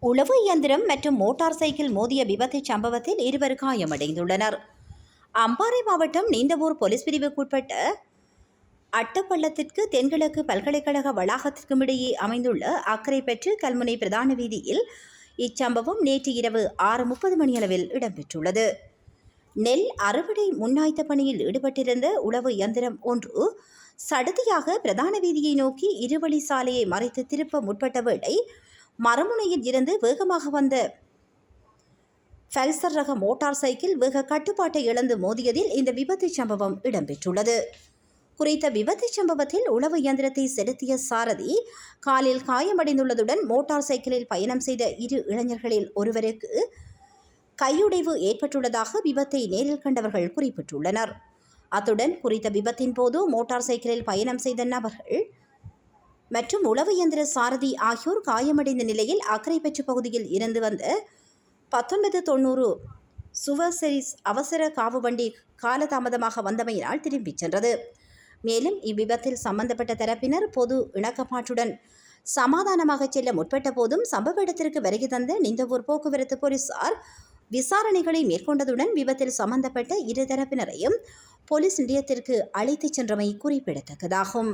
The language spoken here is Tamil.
உளவு இயந்திரம் மற்றும் மோட்டார் சைக்கிள் மோதிய விபத்து சம்பவத்தில் இருவர் காயமடைந்துள்ளனர். அம்பாறை மாவட்டம் நீந்தவூர் போலீஸ் பிரிவுக்குட்பட்ட அட்டப்பள்ளத்திற்கு தென்கிழக்கு பல்கலைக்கழக வளாகத்திற்கும் இடையே அமைந்துள்ள அக்கரைப்பற்று கல்முனை பிரதான வீதியில் இச்சம்பவம் நேற்று இரவு 6:30 மணியளவில் இடம்பெற்றுள்ளது. நெல் அறுவடை முன்னாய்த்த பணியில் ஈடுபட்டிருந்த உளவு இயந்திரம் ஒன்று சடுதியாக பிரதான வீதியை நோக்கி இருவழி சாலையை மறைத்து திருப்ப முற்பட்ட வேளை மறுமுனையில் இருந்து வேகமாக வந்த பல்சர் ரக மோட்டார் சைக்கிள் வேக கட்டுப்பாட்டை இழந்து மோதியதில் இந்த விபத்து சம்பவம் இடம்பெற்றுள்ளது. குறித்த விபத்து சம்பவத்தில் உளவு இயந்திரத்தை செலுத்திய சாரதி காலில் காயமடைந்துள்ளதுடன் மோட்டார் சைக்கிளில் பயணம் செய்த இரு இளைஞர்களில் ஒருவருக்கு கையுடைவு ஏற்பட்டுள்ளதாக விபத்தை நேரில் கண்டவர்கள் குறிப்பிட்டுள்ளனர். அத்துடன் குறித்த விபத்தின் போது மோட்டார் சைக்கிளில் பயணம் செய்த நபர்கள் மற்றும் உளவு இயந்திர சாரதி ஆகியோர் காயமடைந்த நிலையில் அக்கரைப்பற்று பகுதியில் இருந்து வந்த 1990 சுவசெரிஸ் அவசர காவு வண்டி காலதாமதமாக வந்தமையினால் திரும்பிச் சென்றது. மேலும் இவ்விபத்தில் சம்பந்தப்பட்ட தரப்பினர் பொது இணக்கப்பாட்டுடன் சமாதானமாக செல்ல முற்பட்ட போதும் சம்பவ இடத்திற்கு வருகை தந்த நீந்தவூர் போக்குவரத்து போலீசார் விசாரணைகளை மேற்கொண்டதுடன் விபத்தில் சம்பந்தப்பட்ட இரு தரப்பினரையும் போலீஸ் நிலையத்திற்கு அழைத்துச் சென்றமை குறிப்பிடத்தக்கதாகும்.